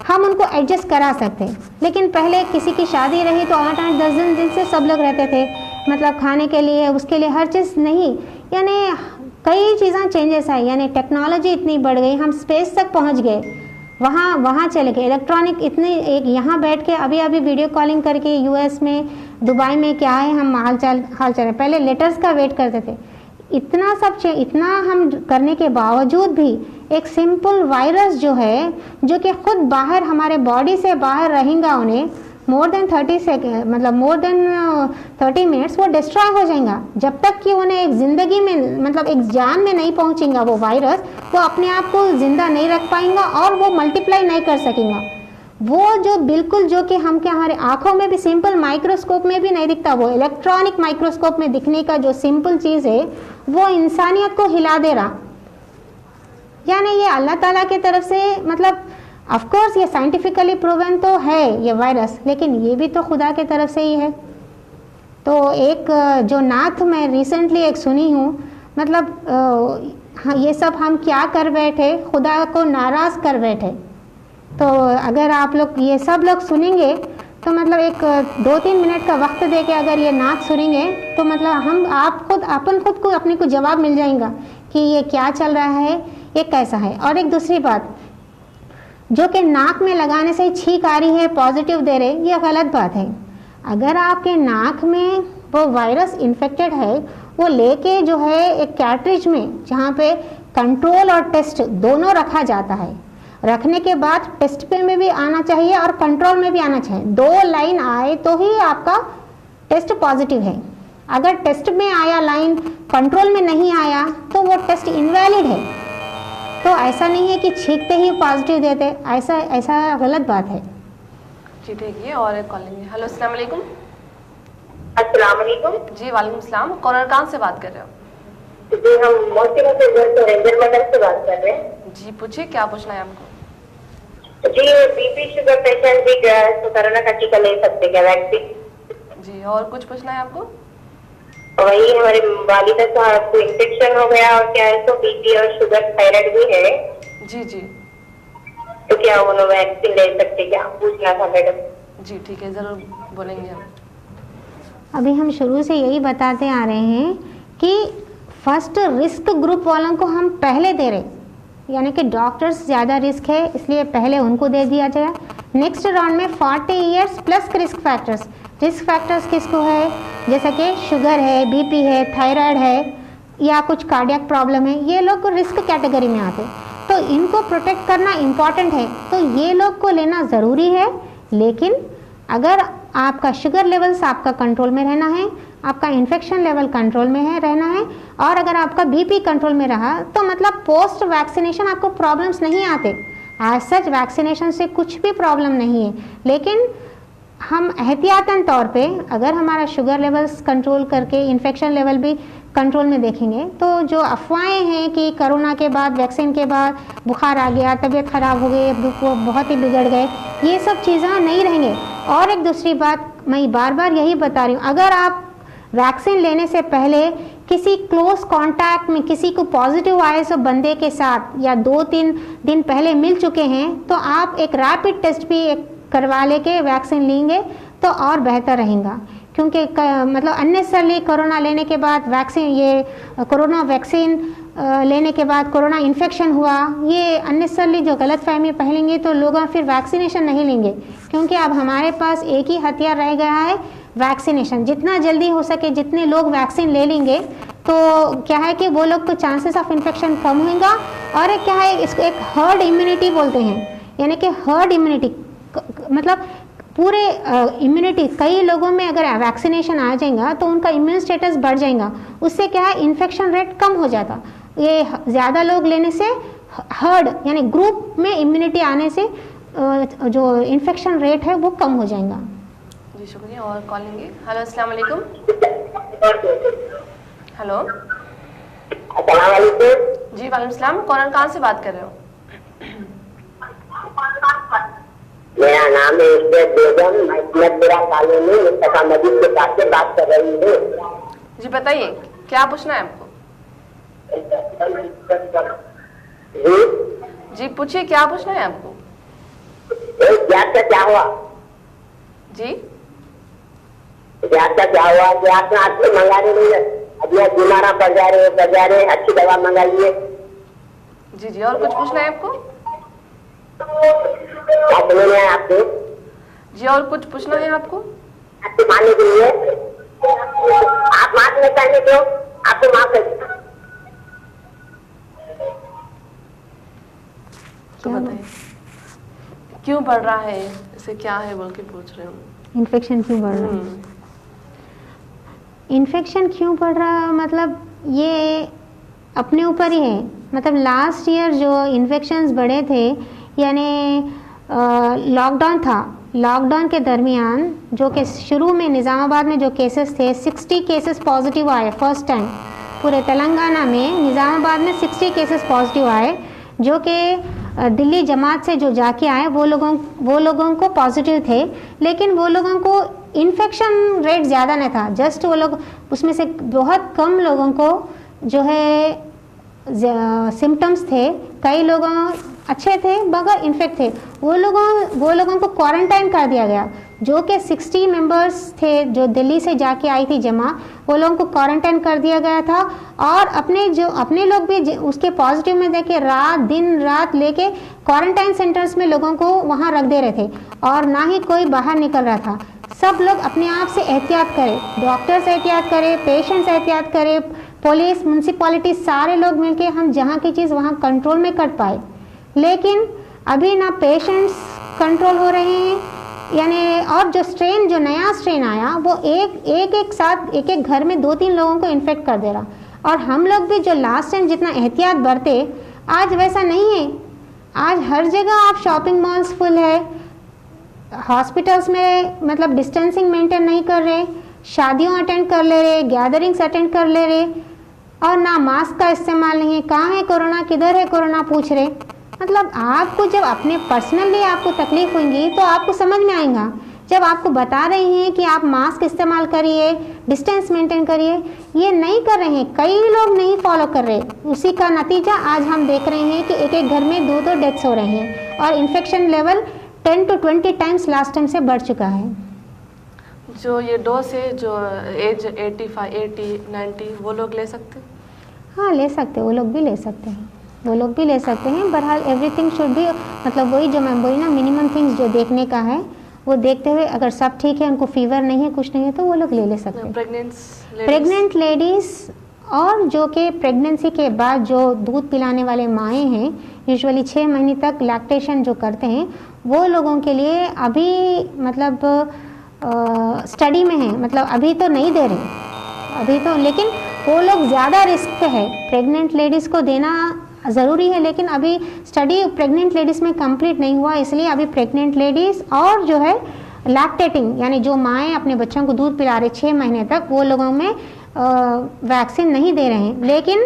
हम उनको एडजस्ट करा सकते। लेकिन पहले किसी की शादी रही तो 8-8 10 दिन से सब लोग रहते थे, मतलब खाने के लिए, उसके लिए हर चीज़ नहीं। यानी कई चीज़ें चेंजेस आई, यानी टेक्नोलॉजी इतनी बढ़ गई, हम स्पेस तक पहुंच गए, वहाँ चले गए। इलेक्ट्रॉनिक इतनी, एक यहाँ बैठ के अभी वीडियो कॉलिंग करके US में, दुबई में क्या है, हम हाल चाल पहले लेटर्स का वेट करते थे। इतना हम करने के बावजूद भी एक सिंपल वायरस जो है, जो कि खुद बाहर हमारे बॉडी से बाहर रहेगा, उन्हें मोर देन 30 मिनट्स वो डिस्ट्रॉय हो जाएगा। जब तक कि उन्हें एक ज़िंदगी में मतलब एक जान में नहीं पहुंचेगा वो वायरस, वो अपने आप को ज़िंदा नहीं रख पाएगा और वो मल्टीप्लाई नहीं कर सकेगा। वो जो बिल्कुल जो कि हमारे आँखों में भी सिंपल माइक्रोस्कोप में भी नहीं दिखता, वो इलेक्ट्रॉनिक माइक्रोस्कोप में दिखने का जो सिंपल चीज़ है, वो इंसानियत को हिला दे रहा। यानी ये अल्लाह ताला की तरफ से, मतलब ऑफ कोर्स ये साइंटिफिकली प्रूवन तो है ये वायरस, लेकिन ये भी तो खुदा की तरफ से ही है। तो एक जो नात मैं रिसेंटली एक सुनी हूँ, मतलब हाँ, ये सब हम क्या कर बैठे, खुदा को नाराज़ कर बैठे। तो अगर आप लोग ये सब लोग सुनेंगे तो मतलब एक 2-3 मिनट का वक्त दे के अगर ये नात सुनेंगे तो मतलब आप खुद को अपने को जवाब मिल जाएगा कि ये क्या चल रहा है, ये कैसा है। और एक दूसरी बात, जो कि नाक में लगाने से छींक आ रही है, पॉजिटिव दे रहे, ये गलत बात है। अगर आपके नाक में वो वायरस इन्फेक्टेड है, वो लेके जो है एक कैट्रिज में, जहाँ पे कंट्रोल और टेस्ट दोनों रखा जाता है, रखने के बाद टेस्ट पे में भी आना चाहिए और कंट्रोल में भी आना चाहिए। 2 लाइन आए तो ही आपका टेस्ट पॉजिटिव है। अगर टेस्ट में आया लाइन, कंट्रोल में नहीं आया, तो वो टेस्ट इनवैलिड है। तो ऐसा नहीं है कि छींकते ही पॉजिटिव देते, ऐसा गलत बात है। जी ठीक है, और एक कॉल लेंगे। हेलो, अस्सलाम वालेकुम। अस्सलाम वालेकुम। जी वालेकुम सलाम। कौन और कहाँ से बात कर रहे हो? जी हम मोहसिना से रेंजर मंडल से बात कर रहे हैं। जी पूछिए, क्या पूछना है आपको? जी बीपी शुगर पेशेंट भी तो कोरोना का टीका ले सकते क्या, वैक्सीन? जी, और कुछ पूछना है आपको? वही हमारे वालिदा साहब को इन्फेक्शन हो गया और क्या है, तो बीपी और शुगर थायराइड भी है, जी जी तो क्या वो लोग वैक्सीन ले सकते क्या, पूछना था मैडम। जी ठीक है, ज़रूर बोलेंगे हम। अभी हम शुरू से यही बताते आ रहे हैं कि फर्स्ट रिस्क ग्रुप वालों को हम पहले दे रहे, यानी कि डॉक्टर्स ज़्यादा रिस्क है इसलिए पहले उनको दे दिया जाए। नेक्स्ट राउंड में 40 इयर्स प्लस रिस्क फैक्टर्स किसको है, जैसा कि शुगर है, बीपी है, थायराइड है या कुछ कार्डियक प्रॉब्लम है, ये लोग रिस्क कैटेगरी में आते, तो इनको प्रोटेक्ट करना इम्पॉर्टेंट है, तो ये लोग को लेना ज़रूरी है। लेकिन अगर आपका शुगर लेवल्स आपका कंट्रोल में रहना है, आपका इन्फेक्शन लेवल कंट्रोल में है रहना है, और अगर आपका बीपी कंट्रोल में रहा तो मतलब पोस्ट वैक्सीनेशन आपको प्रॉब्लम्स नहीं आते। आज सच वैक्सीनेशन से कुछ भी प्रॉब्लम नहीं है, लेकिन हम एहतियातन तौर पे अगर हमारा शुगर लेवल्स कंट्रोल करके इन्फेक्शन लेवल भी कंट्रोल में देखेंगे, तो जो अफवाहें हैं कि कोरोना के बाद, वैक्सीन के बाद बुखार आ गया, तबीयत ख़राब हो गई, वो बहुत ही बिगड़ गए, ये सब चीज़ें नहीं रहेंगे। और एक दूसरी बात मैं बार बार यही बता रही हूँ, अगर आप वैक्सीन लेने से पहले किसी क्लोज कांटेक्ट में किसी को पॉजिटिव आए सो बंदे के साथ या 2-3 दिन पहले मिल चुके हैं, तो आप एक रैपिड टेस्ट भी करवा लेके वैक्सीन लेंगे तो और बेहतर रहेगा। क्योंकि मतलब अननेसेसरली कोरोना लेने के बाद कोरोना वैक्सीन लेने के बाद कोरोना इन्फेक्शन हुआ, ये अननेसेसरली जो गलतफहमी फैलेंगे तो लोग फिर वैक्सीनेशन नहीं लेंगे, क्योंकि अब हमारे पास एक ही हथियार रह गया है, वैक्सीनेशन। जितना जल्दी हो सके जितने लोग वैक्सीन ले लेंगे तो क्या है कि वो लोग को चांसेस ऑफ इन्फेक्शन कम होगा। और एक क्या है, इसको एक हर्ड इम्यूनिटी बोलते हैं, यानी कि हर्ड इम्यूनिटी मतलब पूरे इम्यूनिटी, कई लोगों में अगर वैक्सीनेशन आ जाएगा तो उनका इम्यून स्टेटस बढ़ जाएगा, उससे क्या है इन्फेक्शन रेट कम हो जाता। ये ज़्यादा लोग लेने से हर्ड यानी ग्रुप में इम्यूनिटी आने से जो इन्फेक्शन रेट है वो कम हो जाएगा। जी शुक्रिया, और कॉल लेंगे। हेलो अस्सलाम वालेकुम। हेलो अस्सलाम वालेकुम। जी वालेकुम सलाम, कौन कहाँ से बात कर रहे हो? मेरा नाम है इस्तेद बेगम, मैं अहमदपुरा कॉलोनी मुस्तफा मस्जिद के पास से बात कर रही हूँ। जी बताइए, क्या पूछना है आपको? जी पूछिए, क्या पूछना है आपको? गैस का क्या हुआ? जी गैस का क्या हुआ? गैस में आपसे मंगा रहे हैं, अभी आप बीमारा पड़ जा रहे, अच्छी दवा मंगाइए। जी जी, और कुछ पूछना है आपको? आप समझ में आपको? जी, और कुछ पूछना है आपको? आपको मारने के लिए आप मास्क नहीं पहने क्यों? आपको मास्क तो बताइए क्यों बढ़ रहा है, इसे क्या है बोल के पूछ रहे हो। इन्फेक्शन क्यों बढ़ रहा है? इन्फेक्शन क्यों बढ़ रहा, मतलब ये अपने ऊपर ही है। मतलब लास्ट ईयर जो इन्फेक्शंस बढ़े थे, यानी लॉकडाउन था, लॉकडाउन के दरमियान जो कि शुरू में निज़ामाबाद में जो केसेस थे, 60 केसेस पॉजिटिव आए फर्स्ट टाइम पूरे तेलंगाना में। निज़ामाबाद में 60 केसेस पॉजिटिव आए, जो कि दिल्ली जमात से जो जाके आए वो लोगों को पॉजिटिव थे, लेकिन वो लोगों को इन्फेक्शन रेट ज़्यादा नहीं था। जस्ट वो लोग उसमें से बहुत कम लोगों को जो है सिम्टम्स थे, कई लोगों अच्छे थे मगर इन्फेक्ट थे, वो लोगों को क्वारंटाइन कर दिया गया। जो कि 60 मेंबर्स थे जो दिल्ली से जाके आई थी जमा, वो लोगों को क्वारंटाइन कर दिया गया था। और अपने लोग भी उसके पॉजिटिव में देखे दिन रात लेके क्वारंटाइन सेंटर्स में लोगों को वहाँ रख दे रहे थे, और ना ही कोई बाहर निकल रहा था। सब लोग अपने आप से एहतियात करें, डॉक्टर्स एहतियात करें, पेशेंट्स एहतियात करें, पुलिस, म्यूनसिपालिटी, सारे लोग मिलके हम जहाँ की चीज़ वहाँ कंट्रोल में कर पाए। लेकिन अभी ना पेशेंट्स कंट्रोल हो रहे हैं, यानी और जो नया स्ट्रेन आया वो एक घर में 2-3 लोगों को इन्फेक्ट कर दे रहा। और हम लोग भी जो लास्ट टाइम जितना एहतियात बरते, आज वैसा नहीं है। आज हर जगह आप शॉपिंग मॉल्स फुल है, हॉस्पिटल्स में मतलब डिस्टेंसिंग मेंटेन नहीं कर रहे, शादियों अटेंड कर ले रहे, गैदरिंग्स अटेंड कर ले रहे, और ना मास्क का इस्तेमाल नहीं है। कहाँ है कोरोना, किधर है कोरोना पूछ रहे। मतलब आपको जब अपने पर्सनली आपको तकलीफ होगी तो आपको समझ में आएगा। जब आपको बता रहे हैं कि आप मास्क इस्तेमाल करिए, डिस्टेंस मेंटेन करिए, ये नहीं कर रहे हैं, कई लोग नहीं फॉलो कर रहे। उसी का नतीजा आज हम देख रहे हैं कि एक एक घर में 2-2 डेथ्स हो रहे हैं और infection level 10 to 20 times last time से बढ़ चुका है। जो ये डोज है, जो एज 85, 80, 90 वो लोग ले सकते हैं? हाँ ले सकते हैं, वो लोग भी ले सकते हैं, वो लोग भी ले सकते हैं। बहरहाल एवरीथिंग शुड बी, मतलब वही जो मैं बोली ना, मिनिमम थिंग्स जो देखने का है वो देखते हुए, अगर सब ठीक है, उनको फीवर नहीं है, कुछ नहीं है, तो वो लोग ले सकते हैं। प्रेग्नेंट लेडीज़ और जो कि प्रेगनेंसी के बाद जो दूध पिलाने वाले माएँ हैं, यूजुअली 6 महीने तक लैक्टेशन जो करते हैं, वो लोगों के लिए अभी मतलब स्टडी में है, मतलब अभी तो नहीं दे रहे अभी तो, लेकिन वो लोग ज़्यादा रिस्क पे है। प्रेग्नेंट लेडीज़ को देना ज़रूरी है, लेकिन अभी स्टडी प्रेग्नेंट लेडीज़ में कंप्लीट नहीं हुआ, इसलिए अभी प्रेग्नेंट लेडीज़ और जो है लैक्टेटिंग यानी जो माएँ अपने बच्चों को दूध पिला रहे 6 महीने तक, वो लोगों में वैक्सीन नहीं दे रहे हैं। लेकिन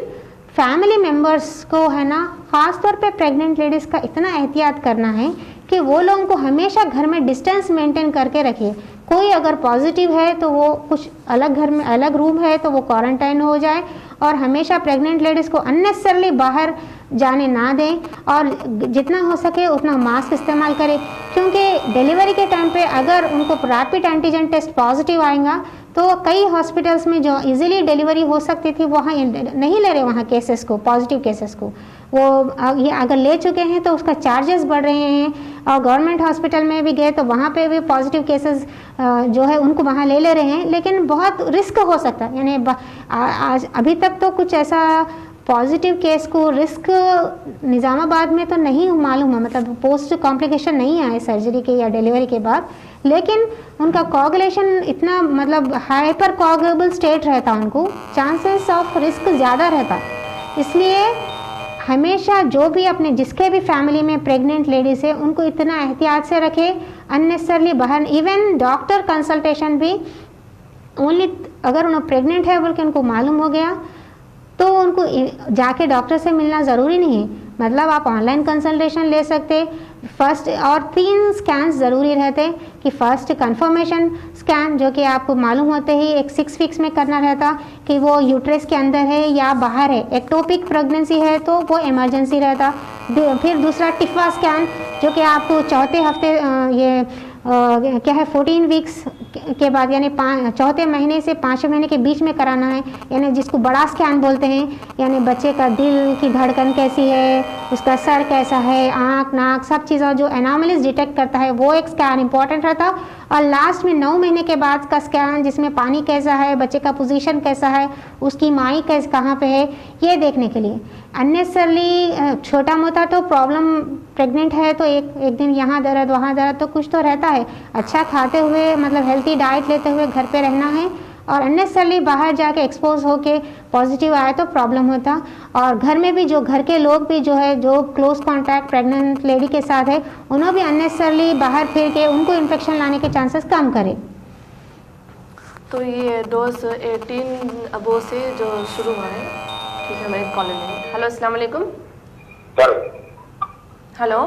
फैमिली मेम्बर्स को है ना, ख़ास तौर पे प्रेग्नेंट लेडीज़ का इतना एहतियात करना है कि वो लोगों को हमेशा घर में डिस्टेंस मेंटेन करके रखिए। कोई अगर पॉजिटिव है तो वो कुछ अलग घर में, अलग रूम है तो वो क्वारंटाइन हो जाए, और हमेशा प्रेग्नेंट लेडीज़ को अननेसेसरली बाहर जाने ना दें, और जितना हो सके उतना मास्क इस्तेमाल करें। क्योंकि डिलीवरी के टाइम पे अगर उनको रैपिड एंटीजन टेस्ट पॉजिटिव आएगा तो कई हॉस्पिटल्स में जो इजीली डिलीवरी हो सकती थी वहाँ नहीं ले रहे वहाँ केसेस को, पॉजिटिव केसेस को। वो ये अगर ले चुके हैं तो उसका चार्जेस बढ़ रहे हैं, और गवर्नमेंट हॉस्पिटल में भी गए तो वहाँ पे भी पॉजिटिव केसेस जो है उनको वहाँ ले रहे हैं, लेकिन बहुत रिस्क हो सकता है। यानी आज अभी तक तो कुछ ऐसा पॉजिटिव केस को रिस्क निज़ामाबाद में तो नहीं मालूम है, मतलब पोस्ट कॉम्प्लिकेशन नहीं आए सर्जरी के या डिलीवरी के बाद, लेकिन उनका कोगुलेशन इतना मतलब हाइपर कोगुलेबल स्टेट रहता, उनको चांसेस ऑफ रिस्क ज़्यादा रहता। इसलिए हमेशा जो भी अपने जिसके भी फैमिली में प्रेग्नेंट लेडीज़ है उनको इतना एहतियात से रखे, अननेसेसरली बाहर, इवन डॉक्टर कंसल्टेशन भी ओनली अगर उन्हें प्रेग्नेंट है बोल के उनको मालूम हो गया तो उनको जाके डॉक्टर से मिलना ज़रूरी नहीं है। मतलब आप ऑनलाइन कंसल्टेशन ले सकते। फर्स्ट और 3 स्कैन्स ज़रूरी रहते कि फर्स्ट कंफर्मेशन स्कैन जो कि आपको मालूम होते ही एक 6 वीक्स में करना रहता कि वो यूट्रस के अंदर है या बाहर है। एक्टोपिक प्रेगनेंसी है तो वो इमरजेंसी रहता। फिर दूसरा टिफा स्कैन जो कि आपको चौथे हफ्ते क्या है 14 वीक्स के बाद यानी चौथे महीने से 5वें महीने के बीच में कराना है, यानी जिसको बड़ा स्कैन बोलते हैं। यानी बच्चे का दिल की धड़कन कैसी है, उसका सर कैसा है, आँख नाक सब चीज़ें जो एनॉमलीज डिटेक्ट करता है वो एक स्कैन इंपॉर्टेंट रहता। और लास्ट में 9 महीने के बाद का स्कैन जिसमें पानी कैसा है, बच्चे का पोजीशन कैसा है, उसकी माई कैसे कहाँ पे है, ये देखने के लिए। अननेसेसरली छोटा मोटा तो प्रॉब्लम प्रेग्नेंट है तो एक दिन यहाँ दर्द वहाँ दर्द तो कुछ तो रहता है। अच्छा खाते हुए मतलब हेल्थी डाइट लेते हुए घर पे रहना है, और अननेसेसरली बाहर जाके एक्सपोज होके पॉजिटिव आए तो प्रॉब्लम होता। और घर में भी जो घर के लोग भी जो है जो क्लोज कांटेक्ट प्रेग्नेंट लेडी के साथ है उन्हें भी अननेसेसरली बाहर फिर के उनको इन्फेक्शन लाने के चांसेस कम करें। तो ये डोज 18 अबो से जो शुरू हुआ है, ठीक है। मैं कॉल लेंगे। हेलो अस्सलाम वालेकुम। हेलो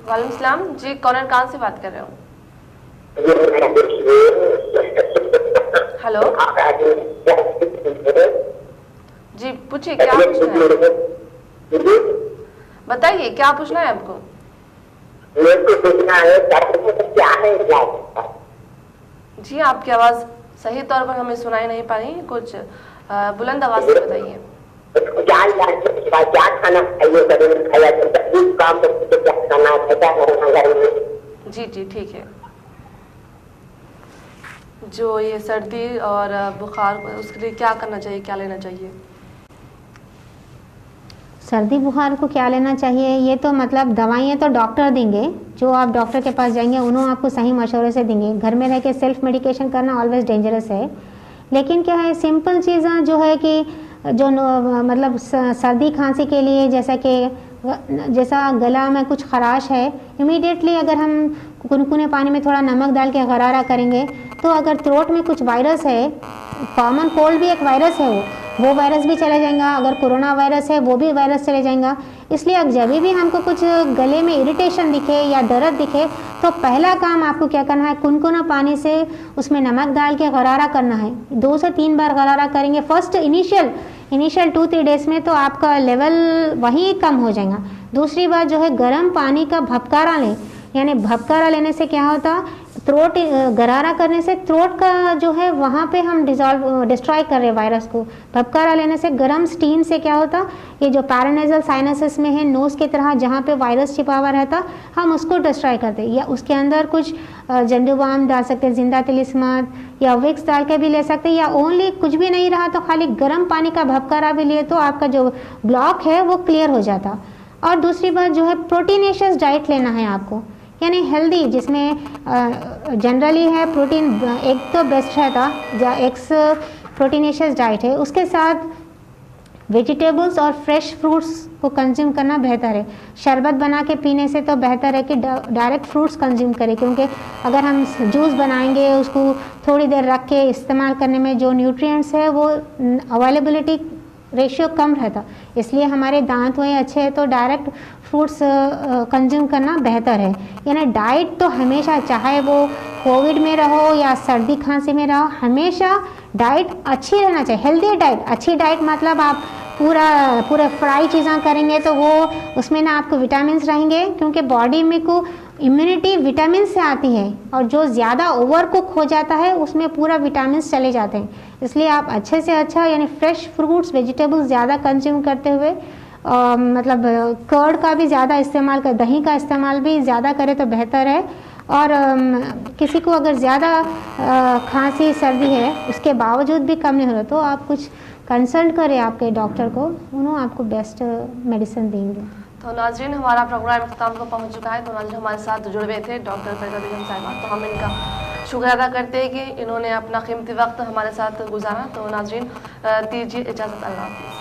वालेकुम सलाम जी, कॉर्नर कहाँ से बात कर रहे हो? हेलो जी, पूछिए क्या पूछना है, बताइए क्या पूछना है आपको? मेरे को पूछना है क्या है इलाज? जी आपकी आवाज़ सही तौर पर हमें सुनाई नहीं पा रही, कुछ बुलंद आवाज़ से बताइए। क्या खाना चाहिए, काम तो क्या खाना है? जी जी ठीक है। जो ये सर्दी और बुखार उसके लिए क्या करना चाहिए, क्या लेना चाहिए? सर्दी बुखार को क्या लेना चाहिए, ये तो मतलब दवाइयाँ तो डॉक्टर देंगे, जो आप डॉक्टर के पास जाएंगे उन्होंने आपको सही मशवरे से देंगे। घर में रह के सेल्फ मेडिकेशन करना ऑलवेज डेंजरस है। लेकिन क्या है सिंपल चीज़ें जो है कि जो मतलब सर्दी खांसी के लिए जैसा गला में कुछ खराश है, इमीडिएटली अगर हम गुनगुने पानी में थोड़ा नमक डाल के गरारा करेंगे तो अगर थ्रोट में कुछ वायरस है कॉमन कोल्ड भी एक वायरस है, वो वायरस भी चले जाएगा। अगर कोरोना वायरस है वो भी वायरस चले जाएगा। इसलिए अब जब भी हमको कुछ गले में इरिटेशन दिखे या दर्द दिखे तो पहला काम आपको क्या करना है, कुनकुना पानी से उसमें नमक डाल के गरारा करना है। 2 से 3 बार गरारा करेंगे फर्स्ट इनिशियल 2-3 डेज में, तो आपका लेवल वहीं कम हो जाएगा। दूसरी बात जो है गर्म पानी का भपकारा लें, यानी भपकारा लेने से क्या होता, थ्रोट गरारा करने से थ्रोट का जो है वहाँ पे हम डिस्ट्रॉय कर रहे हैं वायरस को। भपकारा लेने से गर्म स्टीम से क्या होता, ये जो पैरानेजल साइनसेस में है नोज की तरह जहाँ पे वायरस छिपा हुआ रहता, हम उसको डिस्ट्रॉय करते हैं। या उसके अंदर कुछ जंडुबाम डाल सकते हैं, जिंदा तिलिस्मात या विक्स डाल के भी ले सकते हैं, या ओनली कुछ भी नहीं रहा तो खाली गर्म पानी का भपकारा भी लिए तो आपका जो ब्लॉक है वो क्लियर हो जाता। और दूसरी बात जो है प्रोटीनेशियस डाइट लेना है आपको, यानी हेल्दी, जिसमें जनरली है प्रोटीन, एग तो बेस्ट रहता, एग्स प्रोटीनेशियस डाइट है, उसके साथ वेजिटेबल्स और फ्रेश फ्रूट्स को कंज्यूम करना बेहतर है। शरबत बना के पीने से तो बेहतर है कि डायरेक्ट फ्रूट्स कंज्यूम करें, क्योंकि अगर हम जूस बनाएंगे उसको थोड़ी देर रख के इस्तेमाल करने में जो न्यूट्रिएंट्स है वो अवेलेबिलिटी रेशियो कम रहता। इसलिए हमारे दांत हुए अच्छे हैं तो डायरेक्ट फ्रूट्स कंज्यूम करना बेहतर है। यानी डाइट तो हमेशा, चाहे वो कोविड में रहो या सर्दी खांसी में रहो, हमेशा डाइट अच्छी रहना चाहिए। हेल्दी डाइट, अच्छी डाइट मतलब आप पूरा फ्राई चीज़ें करेंगे तो वो उसमें ना आपको विटामिन रहेंगे, क्योंकि बॉडी में को इम्यूनिटी विटामिन से आती है, और जो ज़्यादा ओवर कुक हो जाता है उसमें पूरा विटामिन चले जाते हैं। इसलिए आप अच्छे से अच्छा यानी फ्रेश फ्रूट्स वेजिटेबल्स ज़्यादा कंज्यूम करते हुए मतलब कर्ड का भी ज़्यादा इस्तेमाल कर, दही का इस्तेमाल भी ज़्यादा करें तो बेहतर है। और किसी को अगर ज़्यादा खांसी सर्दी है उसके बावजूद भी कम नहीं हो रहा तो आप कुछ कंसल्ट करें आपके डॉक्टर को, उन्होंने आपको बेस्ट मेडिसिन देंगे। तो नाज़रीन, हमारा प्रोग्राम इख्तिताम को पहुंच चुका है। तो नाज़रीन, हमारे साथ जुड़े हुए थे डॉक्टर फरीदा बेगम साहिबा, तो हम इनका शुक्रिया अदा करते हैं कि इन्होंने अपना कीमती वक्त हमारे साथ गुजारा। तो नाज़रीन, दीजिए इजाज़त, अल्लाह हाफ़िज़।